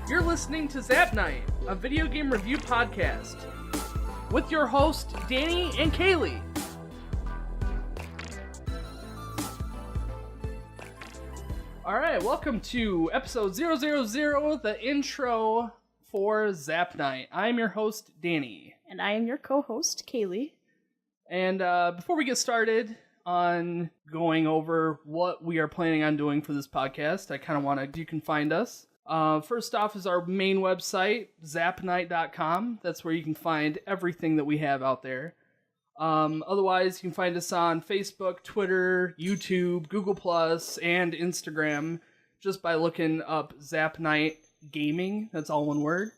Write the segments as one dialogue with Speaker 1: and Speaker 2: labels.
Speaker 1: You're listening to Zap Night, a video game review podcast, with your hosts, Danny and Kaylee. Alright, welcome to episode 000, the intro for Zap Night. I'm your host, Danny.
Speaker 2: And I am your co-host, Kaylee.
Speaker 1: And before we get started on going over what we are planning on doing for this podcast, I kind of want to, you can find us. First off is our main website, zapnight.com. That's where you can find everything that we have out there. Otherwise, you can find us on Facebook, Twitter, YouTube, Google+, and Instagram just by looking up Zap Night Gaming. That's all one word.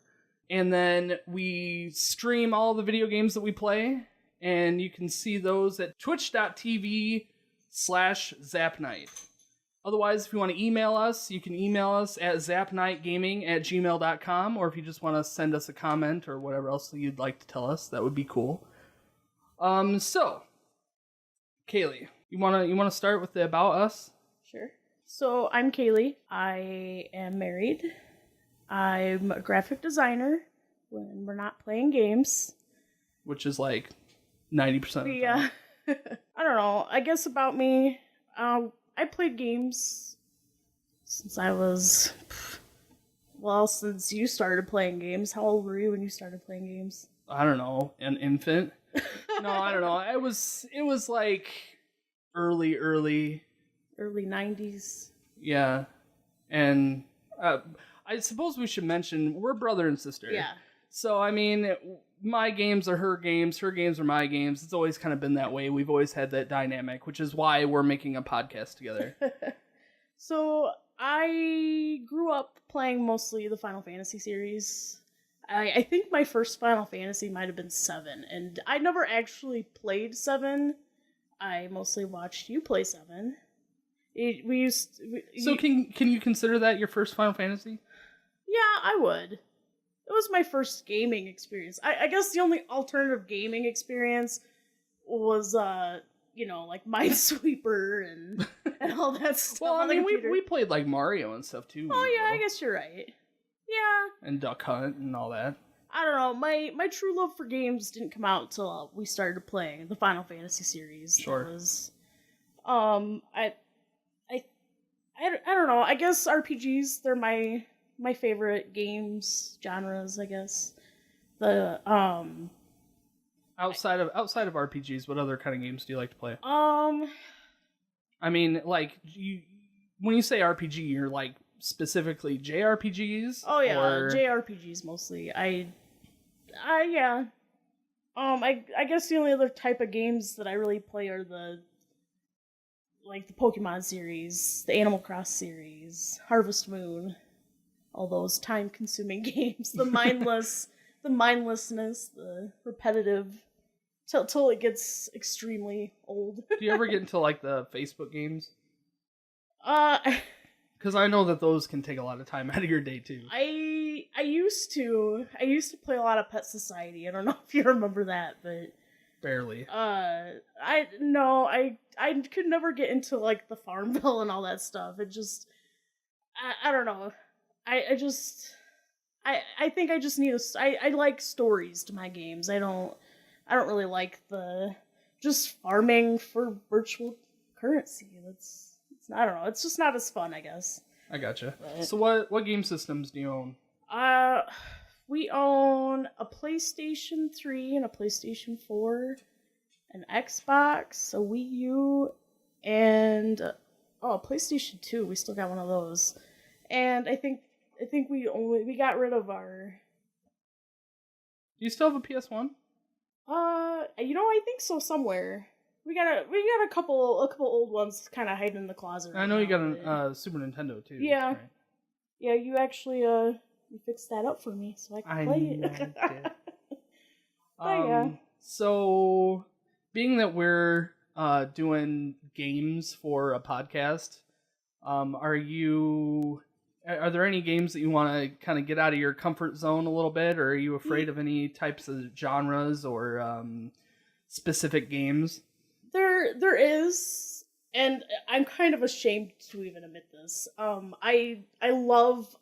Speaker 1: And then we stream all the video games that we play, and you can see those at twitch.tv/zapnight. Otherwise, if you want to email us, you can email us at zapnightgaming@gmail.com, or if you just want to send us a comment or whatever else you'd like to tell us, that would be cool. So, Kaylee, you wanna start with the about us?
Speaker 2: Sure. So, I'm Kaylee. I am married. I'm a graphic designer when we're not playing games.
Speaker 1: Which is like 90% of the time.
Speaker 2: I don't know. I guess about me, I played games since I was, since you started playing games. How old were you when you started playing games?
Speaker 1: I don't know, an infant? No, I don't know. It was like early
Speaker 2: 90s.
Speaker 1: Yeah. And I suppose we should mention we're brother and sister.
Speaker 2: Yeah.
Speaker 1: So I mean, my games are her games are my games. It's always kind of been that way. We've always had that dynamic, which is why we're making a podcast together.
Speaker 2: So I grew up playing mostly the Final Fantasy series. I think my first Final Fantasy might have been 7, and I never actually played 7. I mostly watched you play 7.
Speaker 1: So can you consider that your first Final Fantasy?
Speaker 2: Yeah, I would. It was my first gaming experience. I guess the only alternative gaming experience was, like Minesweeper and all that stuff.
Speaker 1: Well, I mean, we played like Mario and stuff too.
Speaker 2: Oh yeah, I guess you're right. Yeah.
Speaker 1: And Duck Hunt and all that.
Speaker 2: I don't know. My true love for games didn't come out until we started playing the Final Fantasy series.
Speaker 1: Sure.
Speaker 2: It was, I don't know. I guess RPGs, they're my favorite games genres, I guess. The
Speaker 1: outside of RPGs, what other kind of games do you like to play? I mean, like when you say RPG, you're like specifically JRPGs?
Speaker 2: Oh yeah,
Speaker 1: or...
Speaker 2: JRPGs mostly. Yeah. I guess the only other type of games that I really play are the Pokemon series, the Animal Cross series, Harvest Moon, all those time-consuming games, the mindlessness, the repetitive, till it gets extremely old.
Speaker 1: Do you ever get into like the Facebook games? Because I know that those can take a lot of time out of your day too.
Speaker 2: I used to play a lot of Pet Society. I don't know if you remember that, but
Speaker 1: barely.
Speaker 2: I could never get into like the Farmville and all that stuff. It just I don't know. I think I just need I like stories to my games. I don't really like the just farming for virtual currency. I don't know. It's just not as fun, I guess.
Speaker 1: I gotcha.
Speaker 2: But,
Speaker 1: so what game systems do you own?
Speaker 2: We own a PlayStation 3 and a PlayStation 4, an Xbox, a Wii U, and a PlayStation 2. We still got one of those. And I think we got rid of our.
Speaker 1: Do you still have a PS1?
Speaker 2: I think so somewhere. We got a couple old ones kind of hiding in the closet.
Speaker 1: I know you got a Super Nintendo too.
Speaker 2: Yeah.
Speaker 1: Right?
Speaker 2: Yeah, you actually you fixed that up for me so I can play it. Yeah.
Speaker 1: So being that we're doing games for a podcast, are there any games that you want to kind of get out of your comfort zone a little bit, or are you afraid of any types of genres or specific games?
Speaker 2: There is, and I'm kind of ashamed to even admit this. I love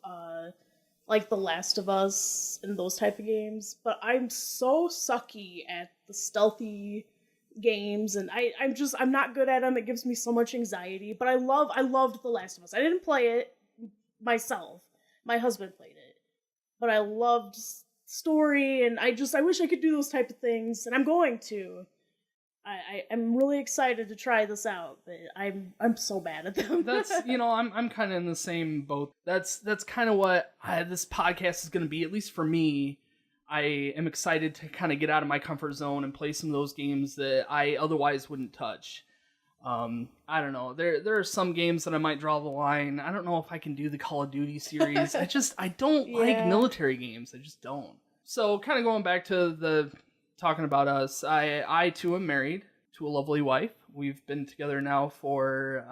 Speaker 2: like The Last of Us and those type of games, but I'm so sucky at the stealthy games, and I'm not good at them. It gives me so much anxiety, but I loved The Last of Us. I didn't play it myself. My husband played it, but I loved story, and I wish I could do those type of things, and I'm going to. I'm really excited to try this out, but I'm so bad at them.
Speaker 1: That's, I'm kind of in the same boat. That's kind of what this podcast is going to be, at least for me. I am excited to kind of get out of my comfort zone and play some of those games that I otherwise wouldn't touch. I don't know. There are some games that I might draw the line. I don't know if I can do the Call of Duty series. I don't like military games. I just don't. So kind of going back to talking about us, I too am married to a lovely wife. We've been together now for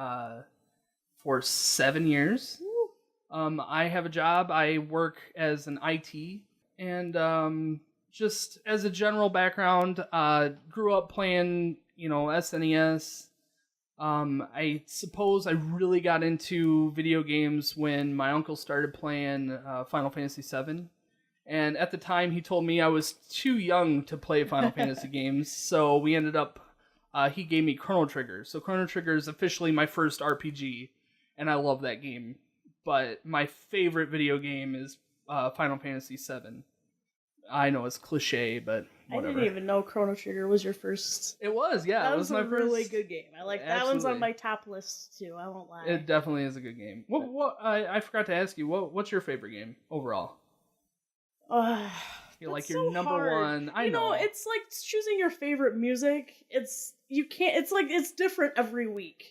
Speaker 1: 7 years. I have a job. I work as an IT, and just as a general background, grew up playing, SNES. I suppose I really got into video games when my uncle started playing Final Fantasy VII. And at the time, he told me I was too young to play Final Fantasy games, so we ended up, he gave me Chrono Trigger. So Chrono Trigger is officially my first RPG, and I love that game. But my favorite video game is Final Fantasy VII. I know it's cliche, but whatever.
Speaker 2: I didn't even know Chrono Trigger was your first.
Speaker 1: It was, yeah.
Speaker 2: That
Speaker 1: it was
Speaker 2: a
Speaker 1: my
Speaker 2: really
Speaker 1: first...
Speaker 2: good game. I like
Speaker 1: Absolutely.
Speaker 2: that one's on my top list too. I won't lie.
Speaker 1: It definitely is a good game. I forgot to ask you, what's your favorite game overall? You're like your number
Speaker 2: hard.
Speaker 1: one. I know.
Speaker 2: It's like choosing your favorite music. It's different every week.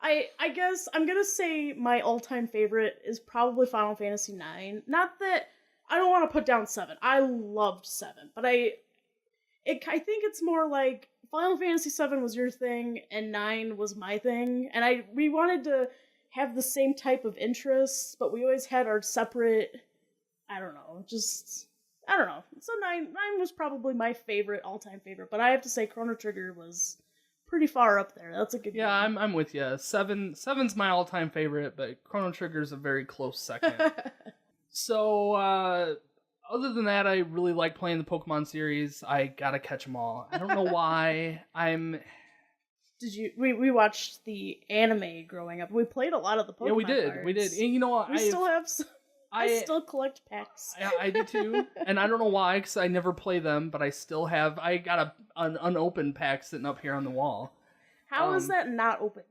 Speaker 2: I guess I'm gonna say my all-time favorite is probably Final Fantasy IX. Not that I don't want to put down 7. I loved 7, but I think it's more like Final Fantasy 7 was your thing and 9 was my thing, and we wanted to have the same type of interests, but we always had our separate. I don't know. So 9 was probably my all-time favorite, but I have to say Chrono Trigger was pretty far up there. That's a good game.
Speaker 1: I'm with you. 7's my all-time favorite, but Chrono Trigger's a very close second. So, other than that, I really like playing the Pokemon series. I gotta catch them all. I don't know why.
Speaker 2: We watched the anime growing up. We played a lot of the Pokemon cards.
Speaker 1: We did. And you know what?
Speaker 2: We still have some. I still collect packs.
Speaker 1: I do too, and I don't know why, because I never play them, but I still have. I got an unopened pack sitting up here on the wall.
Speaker 2: How is that not opened?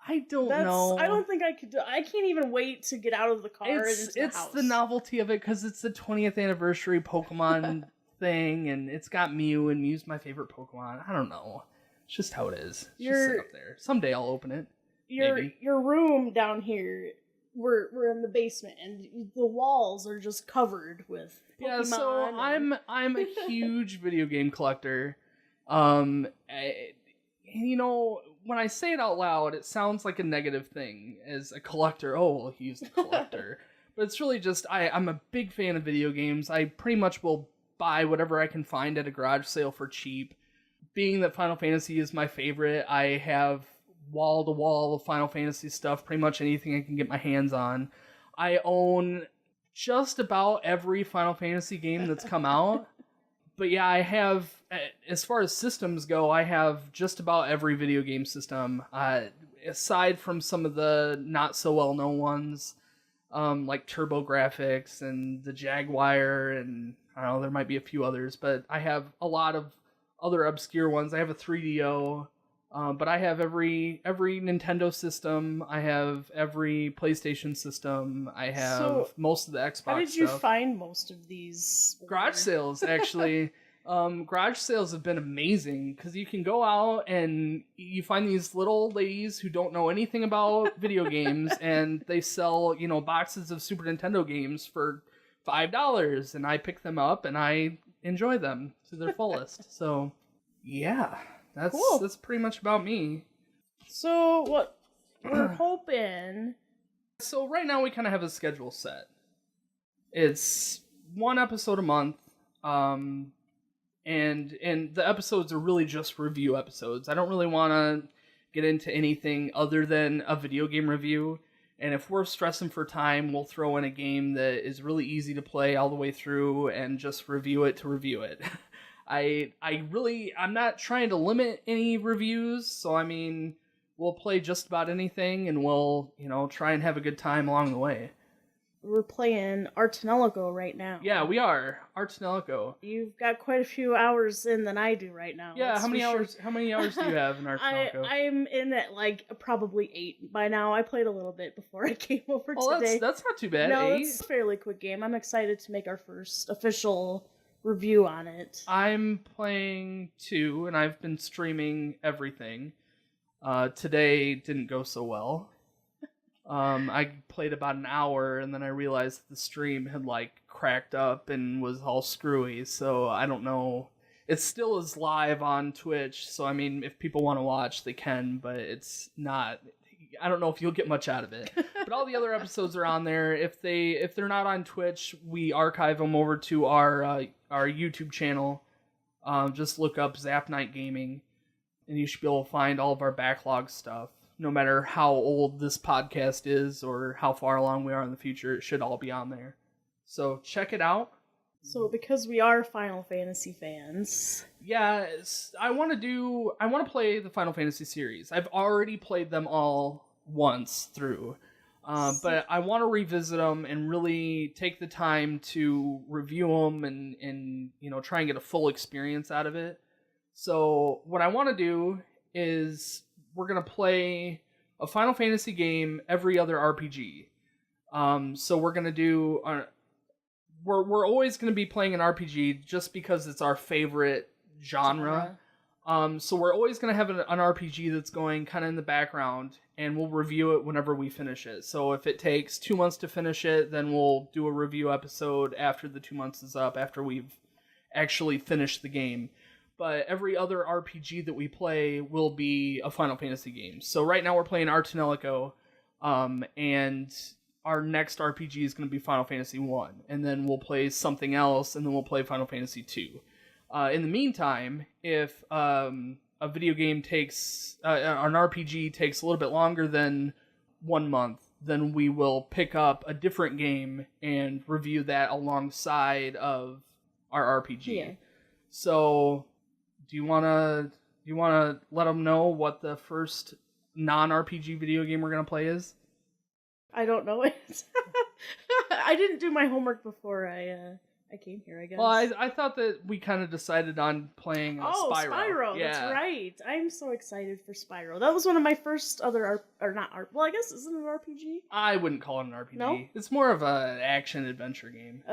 Speaker 1: I don't know.
Speaker 2: I don't think I could. I can't even wait to get out of the car and into the house.
Speaker 1: It's the novelty of it, because it's the 20th anniversary Pokemon thing, and it's got Mew, and Mew's my favorite Pokemon. I don't know. It's just how it is. It's just sit up there. Someday I'll open it.
Speaker 2: Your room down here. We're in the basement, and the walls are just covered with Pokemon.
Speaker 1: Yeah, so I'm a huge video game collector. When I say it out loud, it sounds like a negative thing as a collector. Oh, well, he's a collector. But it's really just, I'm a big fan of video games. I pretty much will buy whatever I can find at a garage sale for cheap. Being that Final Fantasy is my favorite, I have wall-to-wall of Final Fantasy stuff, pretty much anything I can get my hands on. I own just about every Final Fantasy game that's come out. But yeah, I have, as far as systems go, I have just about every video game system, aside from some of the not-so-well-known ones, like TurboGrafx and the Jaguar, and I don't know, there might be a few others, but I have a lot of other obscure ones. I have a 3DO, but I have every Nintendo system. I have every PlayStation system. I have most of the Xbox stuff.
Speaker 2: How did you find most of these?
Speaker 1: Garage sales, actually. Garage sales have been amazing, because you can go out and you find these little ladies who don't know anything about video games, and they sell, boxes of Super Nintendo games for $5, and I pick them up and I enjoy them to their fullest. So, yeah. That's
Speaker 2: cool.
Speaker 1: That's pretty much about me.
Speaker 2: So what we're hoping.
Speaker 1: So right now we kind of have a schedule set. It's one episode a month, and the episodes are really just review episodes. I don't really want to get into anything other than a video game review. And if we're stressing for time, we'll throw in a game that is really easy to play all the way through and just review it to review it. I'm not trying to limit any reviews, so I mean, we'll play just about anything and we'll, try and have a good time along the way.
Speaker 2: We're playing Artanelico right now.
Speaker 1: Yeah, we are. Artanelico.
Speaker 2: You've got quite a few hours in than I do right now.
Speaker 1: Yeah, how many hours do you have in Artanelico?
Speaker 2: I'm in at probably 8 by now. I played a little bit before I came over today.
Speaker 1: That's not too bad.
Speaker 2: No,
Speaker 1: 8?
Speaker 2: it's a fairly quick game. I'm excited to make our first official review on it.
Speaker 1: I'm playing 2, and I've been streaming everything. Today didn't go so well. I played about an hour, and then I realized that the stream had, cracked up and was all screwy, so I don't know. It still is live on Twitch, so, I mean, if people want to watch, they can, but it's not... I don't know if you'll get much out of it. But all the other episodes are on there. If they're not on Twitch, we archive them over to our YouTube channel. Just look up Zap Night Gaming, and you should be able to find all of our backlog stuff. No matter how old this podcast is or how far along we are in the future, it should all be on there. So check it out.
Speaker 2: So because we are Final Fantasy fans...
Speaker 1: Yeah, I want to play the Final Fantasy series. I've already played them all once through. But I want to revisit them and really take the time to review them and try and get a full experience out of it. So what I want to do is we're going to play a Final Fantasy game every other RPG. So we're going to do... We're always going to be playing an RPG just because it's our favorite genre. So we're always going to have an RPG that's going kind of in the background, and we'll review it whenever we finish it. So if it takes 2 months to finish it, then we'll do a review episode after the 2 months is up, after we've actually finished the game. But every other RPG that we play will be a Final Fantasy game. So right now we're playing Artanelico, and our next RPG is going to be Final Fantasy 1. And then we'll play something else, and then we'll play Final Fantasy 2. In the meantime, if a video game takes... an RPG takes a little bit longer than 1 month, then we will pick up a different game and review that alongside of our RPG.
Speaker 2: Yeah.
Speaker 1: So... Do you wanna let them know what the first non-RPG video game we're gonna play is?
Speaker 2: I don't know it. I didn't do my homework before I came here, I guess.
Speaker 1: Well, I thought that we kind of decided on playing Spyro.
Speaker 2: Spyro,
Speaker 1: yeah.
Speaker 2: That's right. I'm so excited for Spyro. That was one of my first other well, I guess isn't it an RPG?
Speaker 1: I wouldn't call it an RPG.
Speaker 2: No?
Speaker 1: It's more of an action adventure game.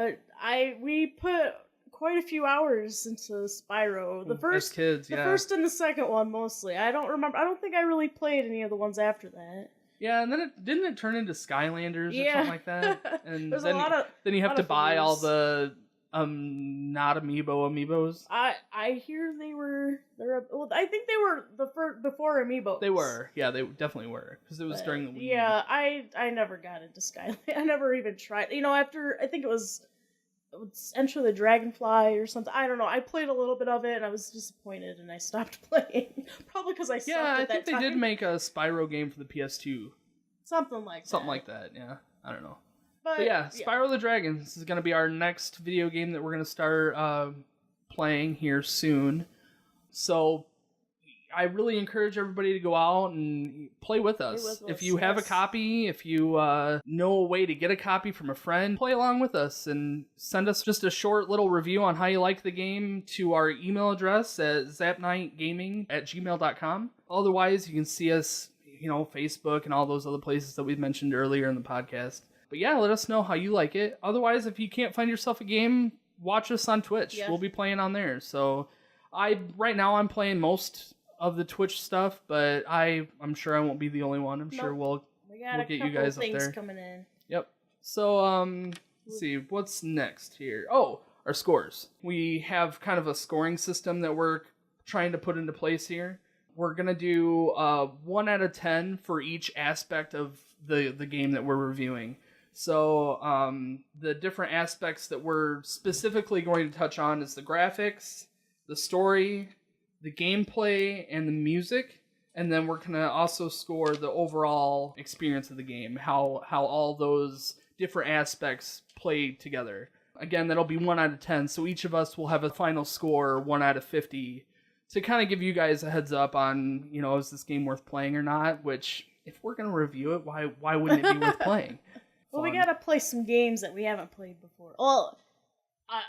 Speaker 2: We put quite a few hours into Spyro. The first
Speaker 1: as kids,
Speaker 2: the first and the second one mostly. I don't think I really played any of the ones after that.
Speaker 1: Yeah, and then didn't it turn into Skylanders or something like that? And
Speaker 2: There's
Speaker 1: then,
Speaker 2: a lot of
Speaker 1: then you have to buy
Speaker 2: figures.
Speaker 1: all the not amiibos.
Speaker 2: I hear I think they were before Amiibo.
Speaker 1: They were. Yeah, they definitely were because it was during the Wii.
Speaker 2: Yeah, I never got into Skyland. I never even tried. After I think it was Enter the Dragonfly or something. I don't know. I played a little bit of it and I was disappointed and I stopped playing. Probably because I sucked at that time.
Speaker 1: Yeah, I think they did make a Spyro game for the PS2.
Speaker 2: Something like
Speaker 1: that, yeah. I don't know.
Speaker 2: But
Speaker 1: yeah, Spyro the Dragon. This is going to be our next video game that we're going to start playing here soon. So I really encourage everybody to go out and play with us. If you have a copy, if you know a way to get a copy from a friend, play along with us and send us just a short little review on how you like the game to our email address at zapnightgaming@gmail.com. Otherwise, you can see us, Facebook and all those other places that we've mentioned earlier in the podcast. But yeah, let us know how you like it. Otherwise, if you can't find yourself a game, watch us on Twitch. Yeah. We'll be playing on there. So right now I'm playing most of the Twitch stuff, but I'm sure I won't be the only one. I'm sure we'll get you guys up there.
Speaker 2: Coming in.
Speaker 1: Yep. So let's see what's next here. Oh, our scores. We have kind of a scoring system that we're trying to put into place here. We're gonna do 1 out of 10 for each aspect of the game that we're reviewing. So the different aspects that we're specifically going to touch on is the graphics, the story, the gameplay, and the music. And then we're going to also score the overall experience of the game, how all those different aspects play together. Again, that'll be 1 out of 10, so each of us will have a final score 1 out of 50 to kind of give you guys a heads up on, is this game worth playing or not, which, if we're going to review it, why wouldn't it be worth playing?
Speaker 2: Well, we gotta play some games that we haven't played before. Well,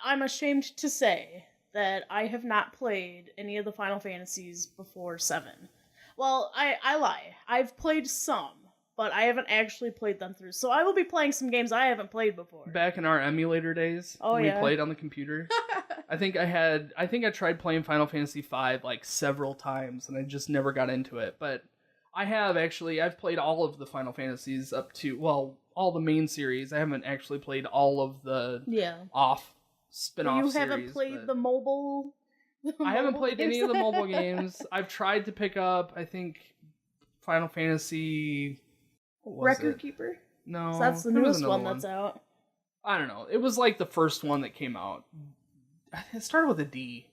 Speaker 2: I'm ashamed to say that I have not played any of the Final Fantasies before 7. Well, I lie. I've played some, but I haven't actually played them through. So I will be playing some games I haven't played before.
Speaker 1: Back in our emulator days, when we played on the computer, I think I tried playing Final Fantasy V like several times, and I just never got into it. But I've played all of the Final Fantasies up to, well, all the main series. I haven't actually played all of the off spin-off series.
Speaker 2: You haven't played the mobile...
Speaker 1: I haven't played any of the mobile games. I've tried to pick up, I think, Final Fantasy...
Speaker 2: Record Keeper?
Speaker 1: No.
Speaker 2: So that's the newest one that's out.
Speaker 1: I don't know. It was like the first one that came out. It started with a D.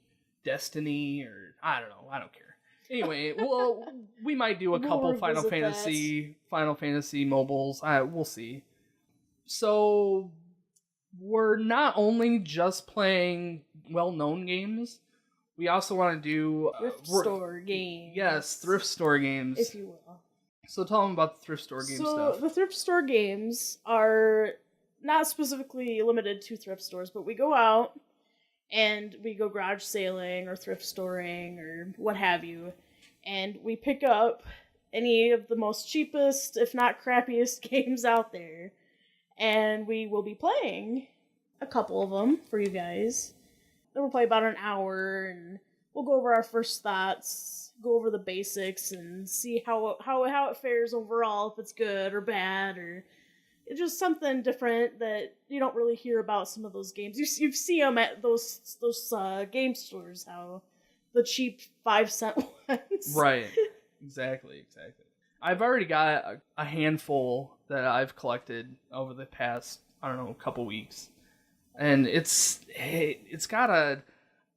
Speaker 1: Destiny, or... I don't know. I don't care. Anyway, well, we might do a couple Final Fantasy mobiles. We'll see. So, we're not only just playing well-known games, we also want to do...
Speaker 2: thrift store games.
Speaker 1: Yes, thrift store games.
Speaker 2: If you will.
Speaker 1: So tell them about the thrift store game stuff.
Speaker 2: So, the thrift store games are not specifically limited to thrift stores, but we go out and we go garage sailing or thrift storing or what have you, and we pick up any of the most cheapest, if not crappiest, games out there, and we will be playing a couple of them for you guys. Then we'll play about an hour, and we'll go over our first thoughts, go over the basics, and see how it fares overall, if it's good or bad, or it's just something different that you don't really hear about some of those games. You see them at those game stores, how the cheap 5-cent ones.
Speaker 1: Right. Exactly. I've already got a handful that I've collected over the past, I don't know, couple weeks. And it's got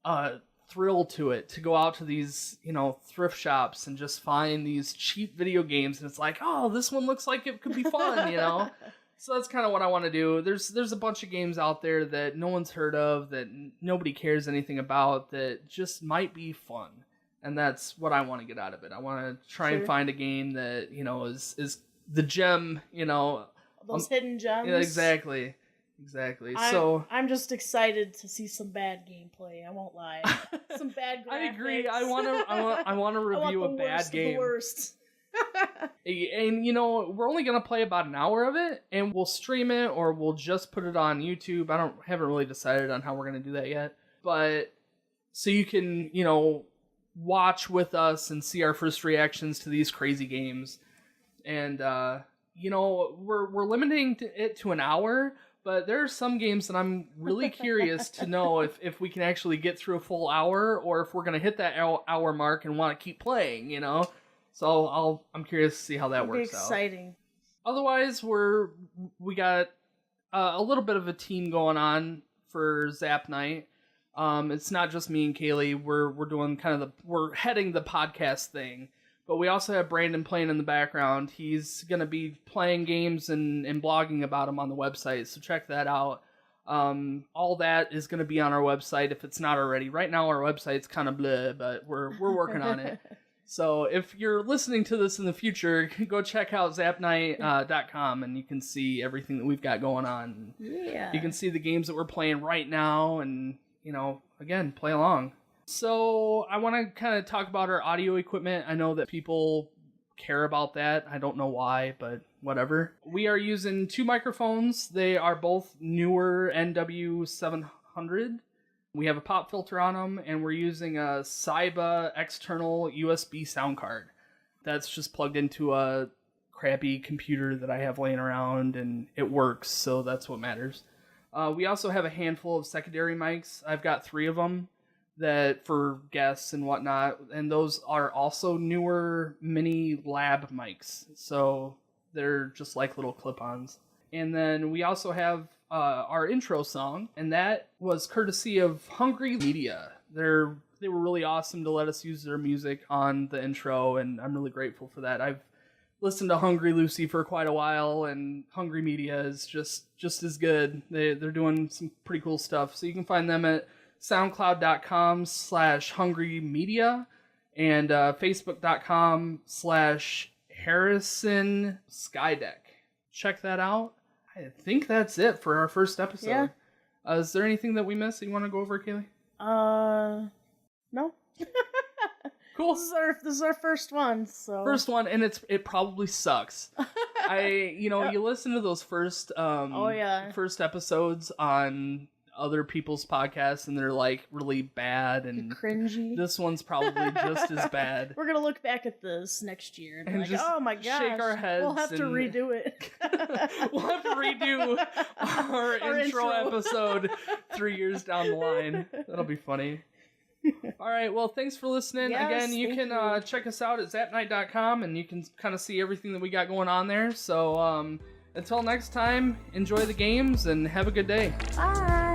Speaker 1: a thrill to it to go out to these, thrift shops and just find these cheap video games, and it's like, oh, this one looks like it could be fun, So that's kind of what I want to do. There's a bunch of games out there that no one's heard of, that nobody cares anything about, that just might be fun. And that's what I want to get out of it. I want to try and find a game that, is the gem,
Speaker 2: Those hidden gems.
Speaker 1: Yeah, exactly.
Speaker 2: I'm just excited to see some bad gameplay. I won't lie. Some bad graphics.
Speaker 1: I agree. I want to review a bad game.
Speaker 2: The worst.
Speaker 1: And we're only gonna play about an hour of it, and we'll stream it or we'll just put it on YouTube. Haven't really decided on how we're gonna do that yet. But so you can watch with us and see our first reactions to these crazy games. And we're limiting it to an hour. But there are some games that I'm really curious to know if we can actually get through a full hour, or if we're going to hit that hour mark and want to keep playing, So I'm curious to see how that works out.
Speaker 2: Exciting.
Speaker 1: Otherwise, we got a little bit of a team going on for Zap Night. It's not just me and Kaylee. We're doing we're heading the podcast thing. But we also have Brandon playing in the background. He's going to be playing games and blogging about them on the website, so check that out. All that is going to be on our website if it's not already. Right now our website's kind of bleh, but we're working on it. So if you're listening to this in the future, go check out zapnight.com and you can see everything that we've got going on.
Speaker 2: Yeah.
Speaker 1: You can see the games that we're playing right now and, again, play along. So I want to kind of talk about our audio equipment. I know that people care about that. I don't know why, but whatever. We are using 2 microphones. They are both newer NW700. We have a pop filter on them, and we're using a Saiba external USB sound card. That's just plugged into a crappy computer that I have laying around, and it works, so that's what matters. We also have a handful of secondary mics. I've got 3 of them. That for guests and whatnot, and those are also newer mini lab mics, so they're just like little clip-ons. And then we also have our intro song, and that was courtesy of Hungry Media. They're were really awesome to let us use their music on the intro, and I'm really grateful for that. I've listened to Hungry Lucy for quite a while, and Hungry Media is just as good. They're doing some pretty cool stuff. So you can find them at soundcloud.com/hungrymedia and facebook.com/Harrison Skydeck. Check that out. I think that's it for our first episode.
Speaker 2: Yeah.
Speaker 1: Is there anything that we missed that you want to go over, Kaylee?
Speaker 2: No.
Speaker 1: Cool.
Speaker 2: This is our first one, so
Speaker 1: First one, and it probably sucks. You listen to those first first episodes on other people's podcasts, and they're like really bad and
Speaker 2: cringy.
Speaker 1: This one's probably just as bad.
Speaker 2: We're gonna look back at this next year and be like,
Speaker 1: just
Speaker 2: oh my gosh,
Speaker 1: shake our heads.
Speaker 2: We'll have to redo it.
Speaker 1: We'll have to redo our intro episode 3 years down the line. That'll be funny. All right, well, thanks for listening.
Speaker 2: Yes,
Speaker 1: Again, you can check us out at zapnight.com, and you can kind of see everything that we got going on there. So until next time, enjoy the games and have a good day.
Speaker 2: Bye.